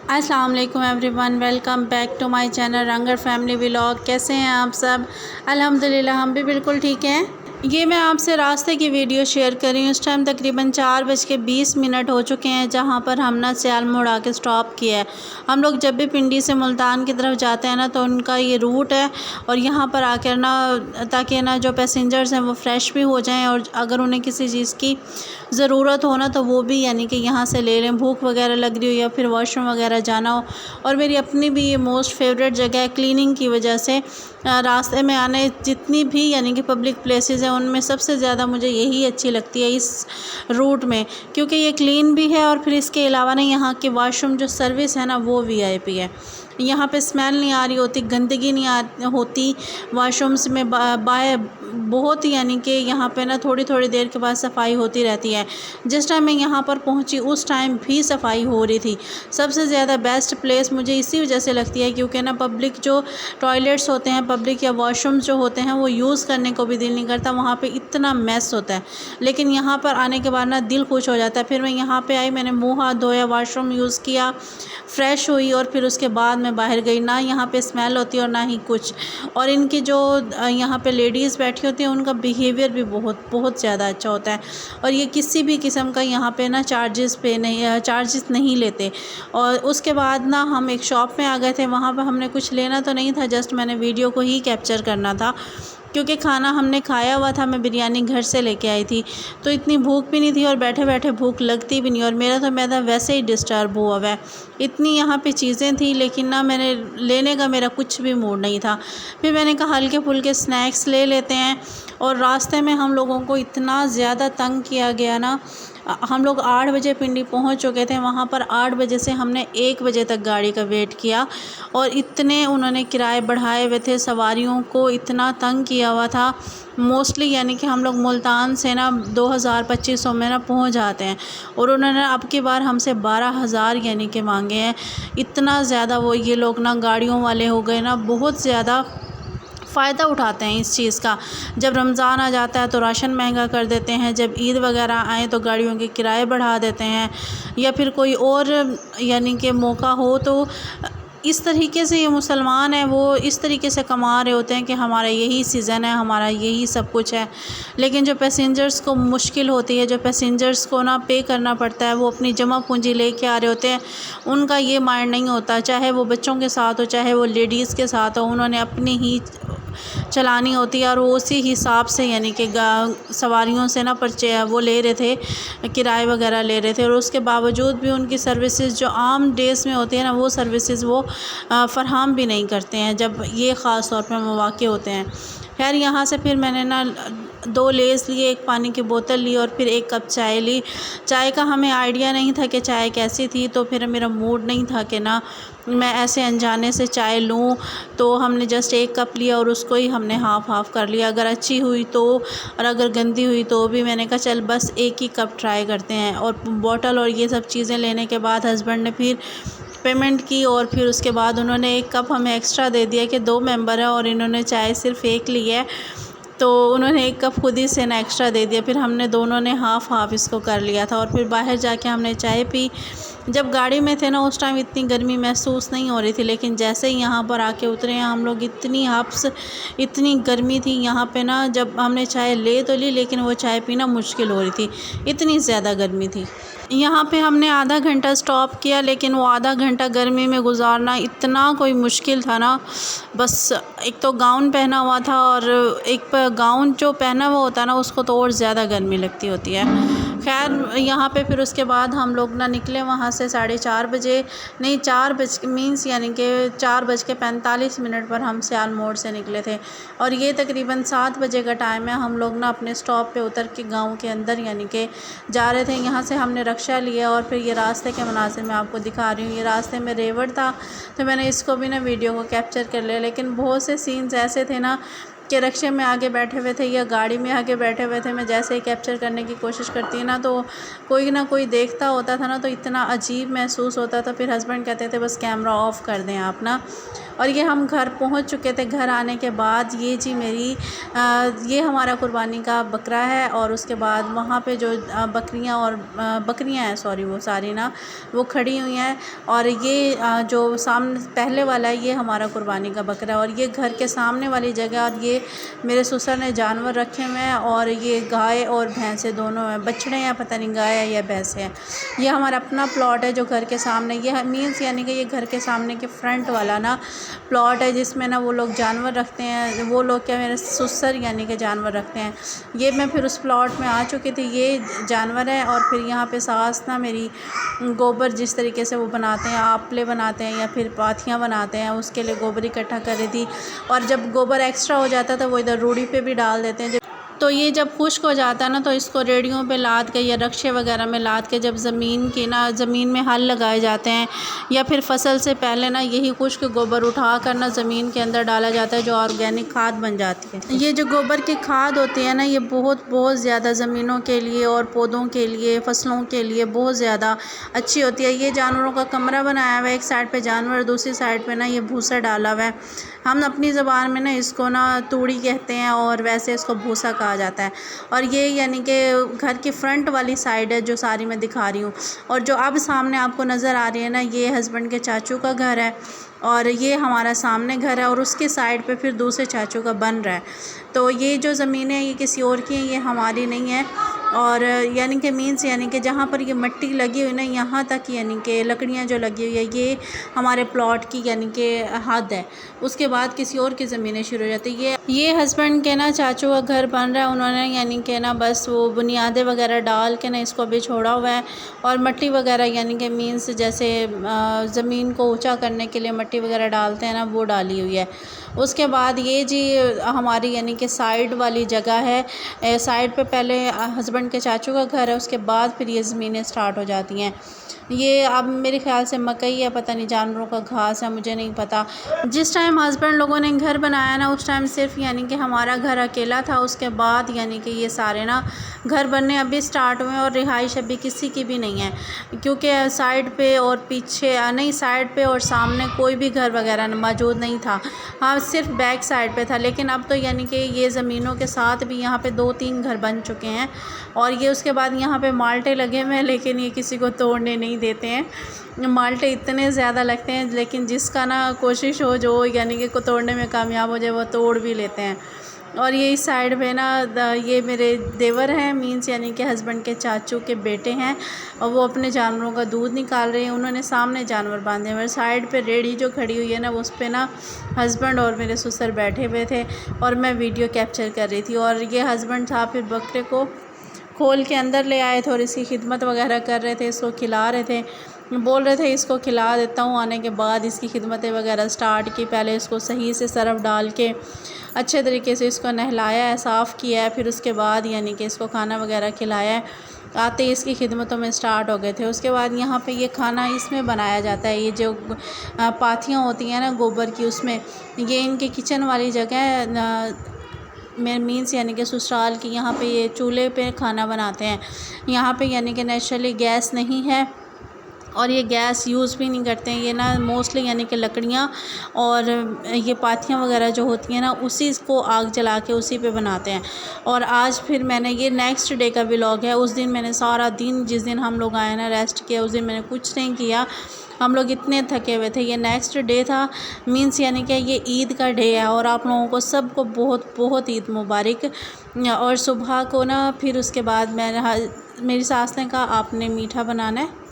अस्सलाम वालेकुम everyone, welcome back to my channel Rangar family vlog. कैसे हैं आप सब? अल्हम्दुलिल्लाह हम भी बिल्कुल ठीक हैं। ये मैं आपसे रास्ते की वीडियो शेयर कर रही हूँ। इस टाइम तकरीबन 4:20 हो चुके हैं, जहाँ पर हम ना सियाल मोड़ आके स्टॉप किया है। हम लोग जब भी पिंडी से मुल्तान की तरफ जाते हैं ना, तो उनका ये रूट है और यहाँ पर आकर ना, ताकि ना जो पैसेंजर्स हैं वो फ़्रेश भी हो जाएं और अगर उन्हें किसी चीज़ की ज़रूरत हो ना, तो वो भी यानी कि यहाँ से ले लें, भूख वगैरह लग रही हो या फिर वॉशरूम वगैरह जाना हो। और मेरी अपनी भी ये मोस्ट फेवरेट जगह है क्लीनिंग की वजह से। रास्ते में आने जितनी भी यानी कि पब्लिक प्लेसेस हैं, उनमें सबसे ज़्यादा मुझे यही अच्छी लगती है इस रूट में, क्योंकि ये क्लीन भी है और फिर इसके अलावा ना यहाँ की वॉशरूम जो सर्विस है ना, वो वीआईपी है। यहाँ पे स्मेल नहीं आ रही होती, गंदगी नहीं होती वॉशरूम्स में। बाय बहुत यानी कि यहाँ पे ना थोड़ी थोड़ी देर के बाद सफाई होती रहती है। जिस टाइम मैं यहाँ पर पहुँची उस टाइम भी सफाई हो रही थी। सबसे ज़्यादा बेस्ट प्लेस मुझे इसी वजह से लगती है, क्योंकि ना पब्लिक जो टॉयलेट्स होते हैं, पब्लिक या वॉशरूम्स जो होते हैं, वो यूज़ करने को भी दिल नहीं करता। वहाँ पे इतना मैस होता है, लेकिन यहाँ पर आने के बाद ना दिल खुश हो जाता है। फिर मैं यहाँ पे आई, मैंने मुँह हाथ धोया, वॉशरूम यूज़ किया, फ़्रेश हुई और फिर उसके बाद मैं बाहर गई। ना यहाँ पे स्मेल होती है और ना ही कुछ। और इनकी जो यहाँ पे लेडीज़ बैठी होती हैं, उनका बिहेवियर भी बहुत बहुत ज़्यादा अच्छा होता है। और ये किसी भी किस्म का यहाँ पे ना चार्जेस नहीं लेते। और उसके बाद ना हम एक शॉप में आ गए थे। वहाँ पर हमने कुछ लेना तो नहीं था, जस्ट मैंने वीडियो को ही कैप्चर करना था, क्योंकि खाना हमने खाया हुआ था। मैं बिरयानी घर से लेके आई थी, तो इतनी भूख भी नहीं थी और बैठे बैठे भूख लगती भी नहीं। और मेरा तो मैदा वैसे ही डिस्टर्ब हुआ है। इतनी यहाँ पे चीज़ें थी, लेकिन ना मैंने लेने का मेरा कुछ भी मूड नहीं था। फिर मैंने कहा हल्के फुल्के स्नैक्स ले लेते हैं। और रास्ते में हम लोगों को इतना ज़्यादा तंग किया गया ना। हम लोग 8 बजे पिंडी पहुंच चुके थे। वहाँ पर 8 बजे से हमने 1 बजे तक गाड़ी का वेट किया और इतने उन्होंने किराए बढ़ाए हुए थे, सवारियों को इतना तंग किया हुआ था। मोस्टली यानी कि हम लोग मुल्तान से ना 2000-2500 में ना पहुँच जाते हैं, और उन्होंने अब की बार हमसे 12,000 यानी कि मांगे हैं। इतना ज़्यादा वो ये लोग ना गाड़ियों वाले हो गए ना, बहुत ज़्यादा फ़ायदा उठाते हैं इस चीज़ का। जब रमज़ान आ जाता है तो राशन महंगा कर देते हैं, जब ईद वगैरह आए तो गाड़ियों के किराए बढ़ा देते हैं, या फिर कोई और यानी कि मौका हो तो इस तरीके से ये मुसलमान हैं, वो इस तरीके से कमा रहे होते हैं कि हमारा यही सीज़न है, हमारा यही सब कुछ है। लेकिन जो पैसेंजर्स को मुश्किल होती है, जो पैसेंजर्स को ना पे करना पड़ता है, वो अपनी जमा पूंजी लेके आ रहे होते हैं, उनका ये माइंड नहीं होता। चाहे वो बच्चों के साथ हो, चाहे वो लेडीज़ के साथ हो, उन्होंने अपनी ही चलानी होती है। और वो उसी हिसाब से यानी कि सवारियों से ना वो ले रहे थे, किराए वगैरह ले रहे थे। और उसके बावजूद भी उनकी सर्विसेज जो आम डेज़ में होती है ना, वो सर्विसेज वो फ़राहम भी नहीं करते हैं जब ये ख़ास तौर पर मौके होते हैं। खैर यहाँ से फिर मैंने ना 2 लेज़ लिए, एक पानी की बोतल ली और फिर 1 कप चाय ली। चाय का हमें आइडिया नहीं था कि चाय कैसी थी, तो फिर मेरा मूड नहीं था कि ना मैं ऐसे अनजाने से चाय लूँ। तो हमने जस्ट 1 कप लिया और उसको ही हमने हाफ़ कर लिया। अगर अच्छी हुई तो, और अगर गंदी हुई तो भी मैंने कहा चल बस 1 ही कप ट्राई करते हैं। और बॉटल और ये सब चीज़ें लेने के बाद हस्बैंड ने फिर पेमेंट की, और फिर उसके बाद उन्होंने 1 कप हमें एक्स्ट्रा दे दिया कि 2 मेंबर हैं और इन्होंने चाय सिर्फ़ 1 ली है, तो उन्होंने 1 कप खुद ही से ना एक्स्ट्रा दे दिया। फिर हमने दोनों ने हाफ़ इसको कर लिया था। और फिर बाहर जाके हमने चाय पी। जब गाड़ी में थे ना, उस टाइम इतनी गर्मी महसूस नहीं हो रही थी, लेकिन जैसे ही यहाँ पर आके उतरे हैं हम लोग, इतनी गर्मी थी यहाँ पे ना। जब हमने चाय ले तो ली, लेकिन वो चाय पीना मुश्किल हो रही थी, इतनी ज़्यादा गर्मी थी। यहाँ पे हमने आधा घंटा स्टॉप किया, लेकिन वो आधा घंटा गर्मी में गुजारना इतना कोई मुश्किल था ना। बस एक तो गाउन पहना हुआ था, और एक गाउन जो पहना हुआ होता है ना, उसको तो और ज़्यादा गर्मी लगती होती है। खैर यहाँ पे फिर उसके बाद हम लोग ना निकले वहाँ से 4:30 बजे, नहीं 4 बज मीन्स यानी कि 4:45 पर हम सियाल मोड़ से निकले थे। और ये तकरीबन 7 बजे का टाइम है। हम लोग ना अपने स्टॉप पे उतर के गांव के अंदर यानी कि जा रहे थे। यहाँ से हमने रक्षा लिया और फिर ये रास्ते के मनाज़िर मैं आपको दिखा रही हूँ। ये रास्ते में रेवड़ था, तो मैंने इसको भी ना वीडियो को कैप्चर कर लिया। लेकिन बहुत से सीन्स ऐसे थे ना के रक्शे में आगे बैठे हुए थे या गाड़ी में आगे बैठे हुए थे। मैं जैसे ही कैप्चर करने की कोशिश करती ना तो कोई ना कोई देखता होता था ना, तो इतना अजीब महसूस होता था। फिर हस्बैंड कहते थे बस कैमरा ऑफ़ कर दें आप ना। और ये हम घर पहुंच चुके थे। घर आने के बाद ये जी मेरी ये हमारा कुर्बानी का बकरा है। और उसके बाद वहाँ पे जो बकरियाँ और बकरियाँ हैं, सॉरी, वो सारी ना वो खड़ी हुई हैं। और ये जो सामने पहले वाला है ये हमारा कुर्बानी का बकरा है। और ये घर के सामने वाली जगह, और ये मेरे ससुर ने जानवर रखे हुए हैं। और ये गाय और भैंसें दोनों हैं, बछड़े हैं, पता नहीं गाय है या भैंसें हैं। ये हमारा अपना प्लॉट है जो घर के सामने, ये मीन्स यानी कि ये घर के सामने के फ्रंट वाला ना प्लॉट है जिसमें ना वो लोग जानवर रखते हैं। वो लोग क्या, मेरे ससुर यानी कि जानवर रखते हैं। ये मैं फिर उस प्लॉट में आ चुकी थी। ये जानवर है। और फिर यहाँ पे सास ना मेरी गोबर जिस तरीके से वो बनाते हैं, आपले बनाते हैं या फिर पाथियाँ बनाते हैं, उसके लिए गोबर इकट्ठा कर रही थी। और जब गोबर एक्स्ट्रा हो जाता था वो इधर रूढ़ी पे भी डाल देते हैं। तो ये जब खुश्क हो जाता है ना तो इसको रेडियों पे लाद के या रक्शे वगैरह में लाद के जब ज़मीन में हल लगाए जाते हैं या फिर फसल से पहले ना यही खुश्क गोबर उठा कर ना ज़मीन के अंदर डाला जाता है, जो ऑर्गेनिक खाद बन जाती है। ये जो गोबर की खाद होती है ना, ये बहुत ज़्यादा ज़मीनों के लिए और पौधों के लिए, फसलों के लिए बहुत ज़्यादा अच्छी होती है। ये जानवरों का कमरा बनाया हुआ है, एक साइड पे जानवर, दूसरी साइड पे ना ये भूसा डाला हुआ है। हम अपनी ज़बान में ना इसको ना तूड़ी कहते हैं और वैसे इसको भूसा कहा जाता है। और ये यानी कि घर की फ्रंट वाली साइड है जो सारी मैं दिखा रही हूँ। और जो अब सामने आपको नज़र आ रही है ना, ये हस्बैंड के चाचू का घर है। और ये हमारा सामने घर है और उसके साइड पे फिर दूसरे चाचू का बन रहा है। तो ये जो ज़मीनें हैं ये किसी और की हैं, ये हमारी नहीं है। और यानी कि मीन्स यानी कि जहाँ पर ये मिट्टी लगी हुई ना, यहाँ तक यानी कि लकड़ियाँ जो लगी हुई है ये हमारे प्लॉट की यानी कि हद है। उसके बाद किसी और की ज़मीनें शुरू हो जाती है। ये हस्बैंड के ना चाचू का घर बन रहा है। उन्होंने यानी कि ना बस वो बुनियादें वगैरह डाल के ना इसको अभी छोड़ा हुआ है। और मिट्टी वगैरह यानी कि मीन्स जैसे ज़मीन को ऊँचा करने के लिए मिट्टी वगैरह डालते हैं ना, वो डाली हुई है। उसके बाद ये जी हमारी यानी कि साइड वाली जगह है। साइड पे पहले हस्बैंड के चाचू का घर है, उसके बाद फिर ये ज़मीनें स्टार्ट हो जाती हैं। ये अब मेरे ख़्याल से मकई है, पता नहीं जानवरों का घास है, मुझे नहीं पता। जिस टाइम हस्बैंड लोगों ने घर बनाया ना, उस टाइम सिर्फ यानी कि हमारा घर अकेला था। उसके बाद यानी कि ये सारे ना घर बनने अभी स्टार्ट हुए और रिहाइश अभी किसी की भी नहीं है, क्योंकि साइड पे और पीछे नहीं, साइड पे और सामने कोई भी घर वगैरह मौजूद नहीं था। हाँ, सिर्फ बैक साइड पे था। लेकिन अब तो यानी कि ये ज़मीनों के साथ भी यहाँ पे 2-3 घर बन चुके हैं। और ये उसके बाद यहाँ पे माल्टे लगे हुए हैं, लेकिन ये किसी को तोड़ने नहीं देते हैं। माल्टे इतने ज़्यादा लगते हैं, लेकिन जिसका ना कोशिश हो जो यानी कि को तोड़ने में कामयाब हो जाए वो तोड़ भी लेते हैं। और ये इस साइड पे ना ये मेरे देवर हैं, मीन्स यानी कि हस्बैंड के चाचू के बेटे हैं। और वो अपने जानवरों का दूध निकाल रहे हैं। उन्होंने सामने जानवर बांधे हुए। साइड पे रेड़ी जो खड़ी हुई है ना, उस पे ना हस्बैंड और मेरे ससुर बैठे हुए थे और मैं वीडियो कैप्चर कर रही थी। और ये हस्बैंड साहब फिर बकरे को खोल के अंदर ले आए थे और इसकी खिदमत वगैरह कर रहे थे, इसको खिला रहे थे। बोल रहे थे इसको खिला देता हूँ। आने के बाद इसकी खिदमतें वगैरह स्टार्ट की। पहले इसको सही से सरफ डाल के अच्छे तरीके से इसको नहलाया है, साफ़ किया है। फिर उसके बाद यानी कि इसको खाना वगैरह खिलाया है। आते ही इसकी खिदमतों में स्टार्ट हो गए थे। उसके बाद यहाँ पे ये खाना इसमें बनाया जाता है। ये जो पाथियाँ होती हैं ना गोबर की, उसमें ये इनके किचन वाली जगह है। मैं मीन्स यानी कि ससुराल की यहाँ पे ये चूल्हे पे खाना बनाते हैं। यहाँ पे यानी कि नेचुरली गैस नहीं है और ये गैस यूज़ भी नहीं करते हैं। ये ना मोस्टली यानी कि लकड़ियाँ और ये पाथियाँ वगैरह जो होती हैं ना, उसी को आग जला के उसी पे बनाते हैं। और आज फिर मैंने ये नेक्स्ट डे का व्लॉग है। उस दिन मैंने सारा दिन, जिस दिन हम लोग आए ना रेस्ट किया, उस दिन मैंने कुछ नहीं किया। हम लोग इतने थके हुए थे। ये नेक्स्ट डे था, मीन्स यानी कि ये ईद का डे है। और आप लोगों को सबको बहुत बहुत ईद मुबारक। और सुबह को ना फिर उसके बाद मेरी सास ने कहा आपने मीठा बनाना है,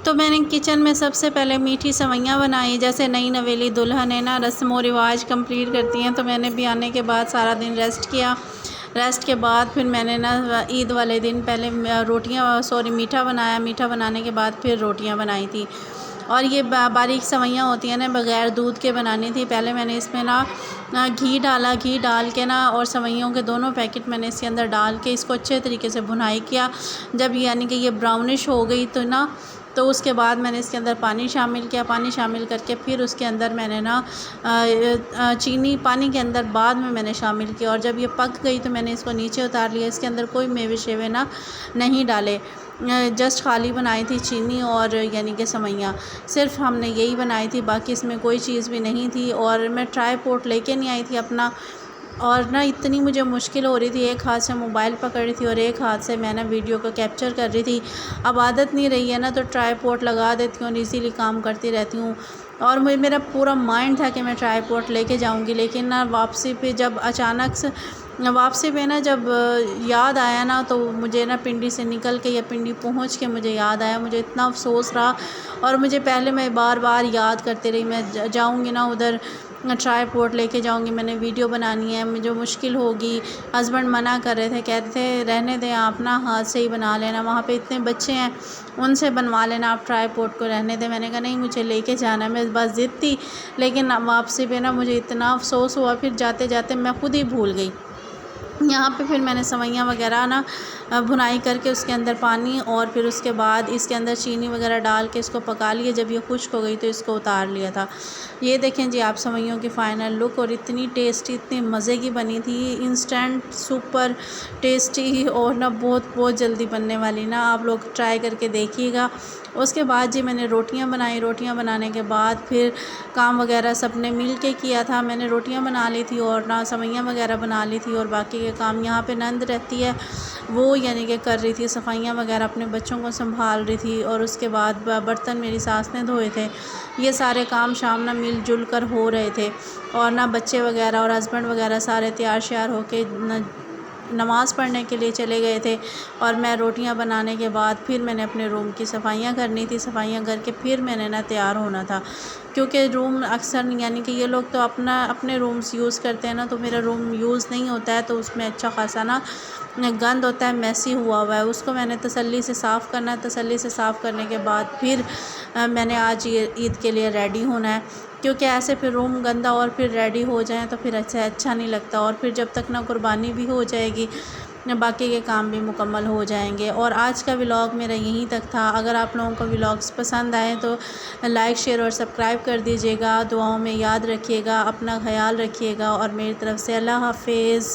तो मैंने किचन में सबसे पहले मीठी सेवइयाँ बनाई। जैसे नई नवेली दुल्हन है ना, रस्म व रिवाज कंप्लीट करती हैं, तो मैंने भी आने के बाद सारा दिन रेस्ट किया। रेस्ट के बाद फिर मैंने ना ईद वाले दिन पहले मीठा बनाया। मीठा बनाने के बाद फिर रोटियां बनाई थी। और ये बारीक सेवइयाँ होती हैं ना, बग़ैर दूध के बनानी थी। पहले मैंने इसमें ना घी डाला, घी डाल के ना और सेवइयों के दोनों पैकेट मैंने इसके अंदर डाल के इसको अच्छे तरीके से भुनाई किया। जब यानी कि ये ब्राउनिश हो गई तो तो उसके बाद मैंने इसके अंदर पानी शामिल किया। पानी शामिल करके फिर उसके अंदर मैंने ना चीनी पानी के अंदर बाद में मैंने शामिल किया, और जब ये पक गई तो मैंने इसको नीचे उतार लिया। इसके अंदर कोई मेवे शेवे ना नहीं डाले, जस्ट खाली बनाई थी चीनी और यानी कि सवैयाँ, सिर्फ हमने यही बनाई थी, बाकी इसमें कोई चीज़ भी नहीं थी। और मैं ट्राईपॉड लेके नहीं आई थी अपना, और ना इतनी मुझे मुश्किल हो रही थी, एक हाथ से मोबाइल पकड़ रही थी और एक हाथ से मैं ना वीडियो को कैप्चर कर रही थी। अब आदत नहीं रही है ना, तो ट्राईपॉड लगा देती हूँ और इजीली काम करती रहती हूँ। और मेरा पूरा माइंड था कि मैं ट्राईपॉड लेके जाऊँगी, लेकिन ना वापसी पे जब अचानक से वापसी पे ना जब याद आया ना, तो मुझे ना पिंडी से निकल के या पिंडी पहुंच के मुझे याद आया। मुझे इतना अफसोस रहा, और मुझे पहले मैं बार बार याद करती रही, मैं जाऊंगी ना उधर ट्राईपॉड लेके जाऊंगी, मैंने वीडियो बनानी है, मुझे मुश्किल होगी। हस्बैंड मना कर रहे थे, कहते थे रहने दें आप ना, हाथ से ही बना लेना, वहाँ पे इतने बच्चे हैं उनसे बनवा लेना, आप ट्राईपॉड को रहने दें। मैंने कहा नहीं, मुझे लेके जाना है। मैं बस ज़िद थी, लेकिन वापसी पे ना मुझे इतना अफसोस हुआ, फिर जाते जाते मैं खुद ही भूल गई। यहाँ पे फिर मैंने सवैयाँ वगैरह ना भुनाई करके उसके अंदर पानी और फिर उसके बाद इसके अंदर चीनी वगैरह डाल के इसको पका लिया। जब ये खुश्क हो गई तो इसको उतार लिया था। ये देखें जी आप सवैयों की फ़ाइनल लुक, और इतनी टेस्टी, इतनी मज़े की बनी थी, इंस्टेंट सुपर टेस्टी, और ना बहुत बहुत जल्दी बनने वाली ना, आप लोग ट्राई करके देखिएगा। उसके बाद जी मैंने रोटियां बनाई। रोटियां बनाने के बाद फिर काम वगैरह सब ने मिल के किया था। मैंने रोटियां बना ली थी और ना सवैयाँ वगैरह बना ली थी, और बाकी के काम यहाँ पे नंद रहती है वो यानी कि कर रही थी, सफाइयाँ वगैरह अपने बच्चों को संभाल रही थी। और उसके बाद बर्तन मेरी सास ने धोए थे। ये सारे काम शाम ना मिलजुल कर हो रहे थे, और ना बच्चे वगैरह और हस्बैंड वगैरह सारे तैयार श्यार होके नमाज़ पढ़ने के लिए चले गए थे। और मैं रोटियां बनाने के बाद फिर मैंने अपने रूम की सफाइयां करनी थी। सफाइयां करके फिर मैंने ना तैयार होना था, क्योंकि रूम अक्सर यानी कि ये लोग तो अपने रूम्स यूज़ करते हैं ना, तो मेरा रूम यूज़ नहीं होता है, तो उसमें अच्छा खासा ना गंद होता है, मैसी हुआ है। उसको मैंने तसल्ली से साफ़ करना है। तसल्ली से साफ़ करने के बाद फिर मैंने आज ये ईद के लिए रेडी होना है, क्योंकि ऐसे फिर रूम गंदा और फिर रेडी हो जाए तो फिर अच्छा नहीं लगता। और फिर जब तक ना कुर्बानी भी हो जाएगी, बाकी के काम भी मुकम्मल हो जाएंगे। और आज का व्लॉग मेरा यहीं तक था। अगर आप लोगों को व्लॉग्स पसंद आए तो लाइक शेयर और सब्सक्राइब कर दीजिएगा। दुआओं में याद रखिएगा, अपना ख्याल रखिएगा, और मेरी तरफ़ से अल्लाह हाफिज़।